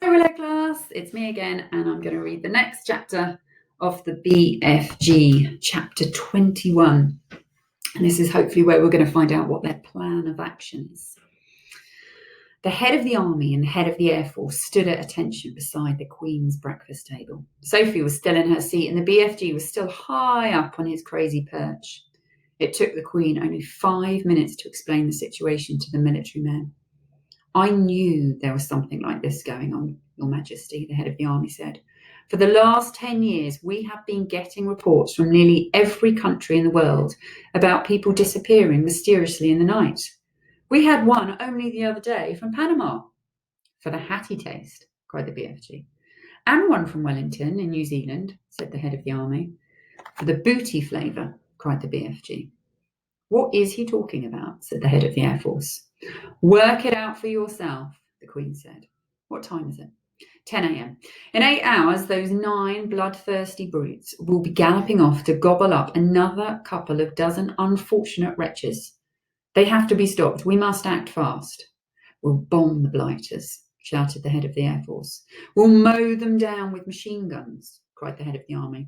Hi Willow class, it's me again, and I'm going to read the next chapter of the BFG, chapter 21. And this is hopefully where we're going to find out what their plan of action is. The head of the army and the head of the Air Force stood at attention beside the Queen's breakfast table. Sophie was still in her seat and the BFG was still high up on his crazy perch. It took the Queen only 5 minutes to explain the situation to the military men. I knew there was something like this going on, Your Majesty, the head of the army said. For the last 10 years, we have been getting reports from nearly every country in the world about people disappearing mysteriously in the night. We had one only the other day from Panama. For the hatty taste, cried the BFG. And one from Wellington in New Zealand, said the head of the army. For the booty flavour, cried the BFG. What is he talking about, said the head of the Air Force. Work it out for yourself, the Queen said. What time is it? 10 a.m. In 8 hours, those 9 bloodthirsty brutes will be galloping off to gobble up another couple of dozen unfortunate wretches. They have to be stopped. We must act fast. We'll bomb the blighters, shouted the head of the Air Force. We'll mow them down with machine guns, cried the head of the army.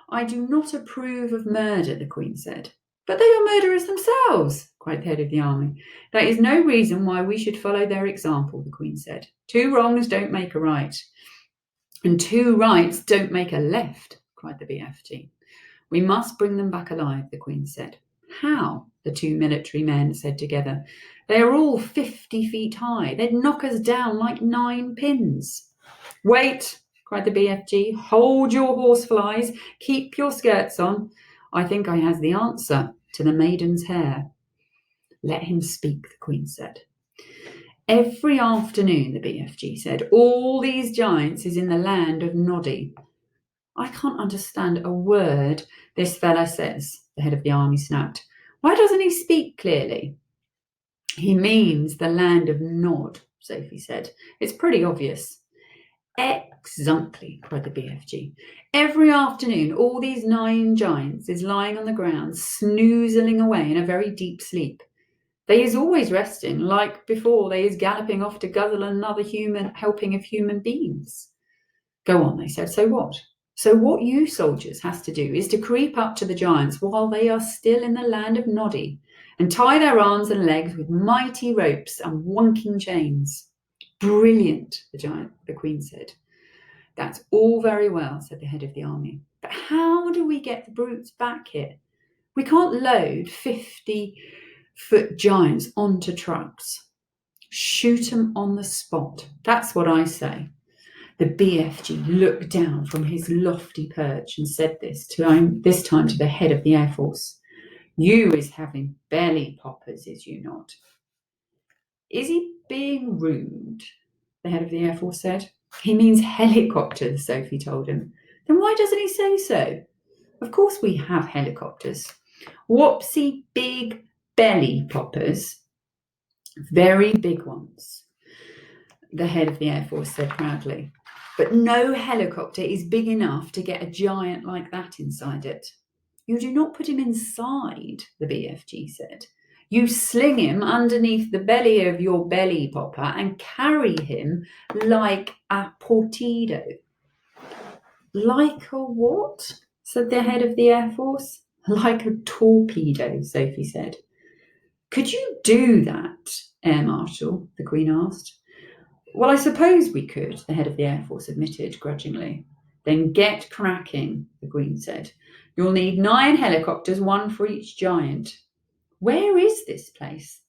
I do not approve of murder, the Queen said. But they are murderers themselves, cried the head of the army. That is no reason why we should follow their example, the Queen said. 2 wrongs don't make a right. And 2 rights don't make a left, cried the BFG. We must bring them back alive, the Queen said. How? The 2 military men said together. They are all 50 feet high. They'd knock us down like 9 pins. Wait, cried the BFG. Hold your horseflies. Keep your skirts on. I think I has the answer to the maiden's hair. Let him speak, the Queen said. Every afternoon, the BFG said, all these giants is in the land of Noddy. I can't understand a word this fella says, the head of the army snapped. Why doesn't he speak clearly? He means the land of Nod, Sophie said. It's pretty obvious. Exactly, cried the BFG. Every afternoon, all these 9 giants is lying on the ground, snoozling away in a very deep sleep. They is always resting, like before they is galloping off to guzzle another human helping of human beings. Go on, they said. So what? So what you soldiers has to do is to creep up to the giants while they are still in the land of Noddy and tie their arms and legs with mighty ropes and wonking chains. Brilliant, the Queen said. That's all very well, said the head of the army. But how do we get the brutes back here? We can't load 50-foot giants onto trucks. Shoot 'em on the spot. That's what I say. The BFG looked down from his lofty perch and said this time to the head of the Air Force. You is having belly poppers, is you not? Is he being rude? The head of the Air Force said. He means helicopters, Sophie told him. Then why doesn't he say so? Of course we have helicopters. Whoopsie big belly poppers. Very big ones, the head of the Air Force said proudly. But no helicopter is big enough to get a giant like that inside it. You do not put him inside, the BFG said. You sling him underneath the belly of your belly popper and carry him like a torpedo. Like a what? Said the head of the Air Force. Like a torpedo, Sophie said. Could you do that, Air Marshal? The Queen asked. Well, I suppose we could, the head of the Air Force admitted grudgingly. Then get cracking, the Queen said. You'll need 9 helicopters, 1 for each giant. Where is this place?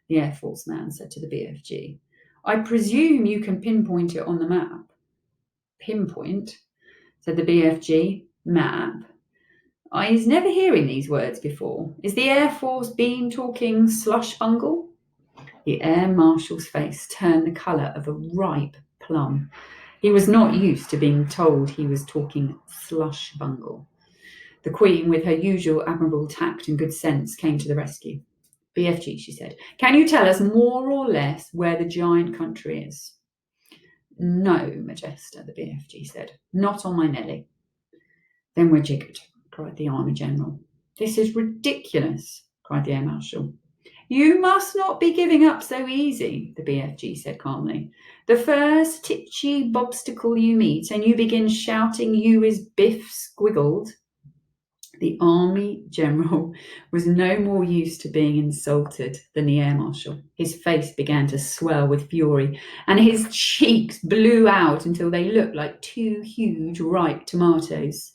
The Air Force man said to the BFG. I presume you can pinpoint it on the map. Pinpoint, said the BFG. Map. I was never hearing these words before. Is the Air Force been talking slush bungle? The Air Marshal's face turned the colour of a ripe plum. He was not used to being told he was talking slush bungle. The Queen, with her usual admirable tact and good sense, came to the rescue. BFG, she said, can you tell us more or less where the giant country is? No, Majesta, the BFG said. Not on my Nelly. Then we're jiggered, cried the Army General. This is ridiculous, cried the Air Marshal. You must not be giving up so easy, the BFG said calmly. The first titchy bobstacle you meet and you begin shouting you is Biff Squiggled. The army general was no more used to being insulted than the air marshal. His face began to swell with fury, and his cheeks blew out until they looked like two huge ripe tomatoes.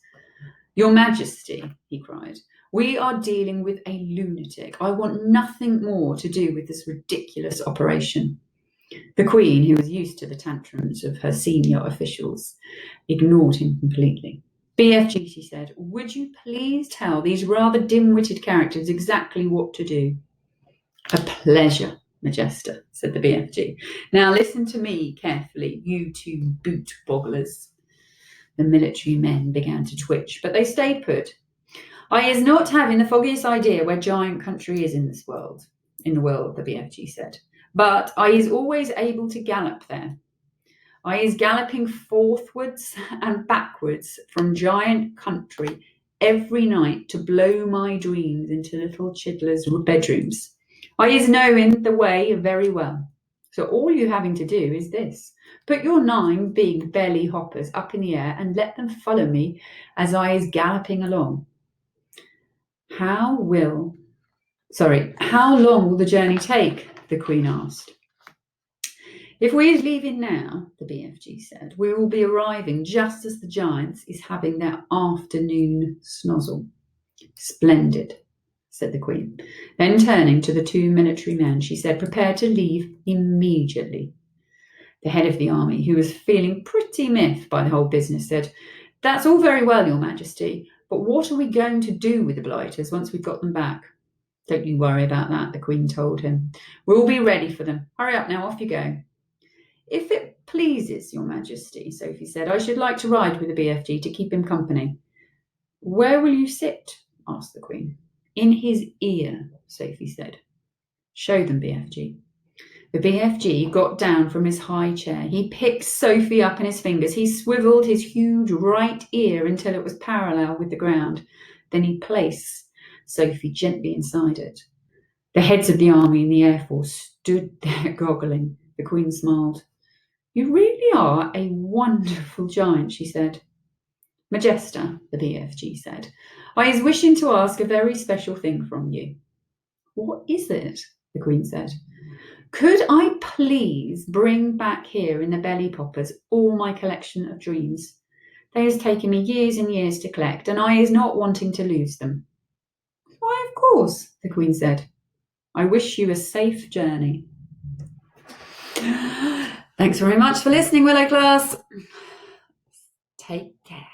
Your Majesty, he cried, we are dealing with a lunatic. I want nothing more to do with this ridiculous operation. The Queen, who was used to the tantrums of her senior officials, ignored him completely. BFG, she said, would you please tell these rather dim-witted characters exactly what to do? A pleasure, Majesta, said the BFG. Now listen to me carefully, you two boot bogglers. The military men began to twitch, but they stayed put. I is not having the foggiest idea where giant country is in the world, the BFG said. But I is always able to gallop there. I is galloping forthwards and backwards from giant country every night to blow my dreams into little chidlers' bedrooms. I is knowing the way very well. So all you having to do is this. Put your 9 big belly hoppers up in the air and let them follow me as I is galloping along. How long will the journey take? The Queen asked. If we is leaving now, the BFG said, we will be arriving just as the giants is having their afternoon snozzle. Splendid, said the Queen. Then turning to the 2 military men, she said, prepare to leave immediately. The head of the army, who was feeling pretty miffed by the whole business, said, that's all very well, Your Majesty, but what are we going to do with the blighters once we've got them back? Don't you worry about that, the Queen told him. We'll be ready for them. Hurry up now, off you go. If it pleases Your Majesty, Sophie said, I should like to ride with the BFG to keep him company. Where will you sit? Asked the Queen. In his ear, Sophie said. Show them, BFG. The BFG got down from his high chair. He picked Sophie up in his fingers. He swiveled his huge right ear until it was parallel with the ground. Then he placed Sophie gently inside it. The heads of the army and the air force stood there goggling. The Queen smiled. You really are a wonderful giant, she said. Majesta, the BFG said, I is wishing to ask a very special thing from you. What is it? The Queen said. Could I please bring back here in the belly poppers all my collection of dreams? They has taken me years and years to collect, and I is not wanting to lose them. Why, of course, the Queen said. I wish you a safe journey. Thanks very much for listening, Willow class. Take care.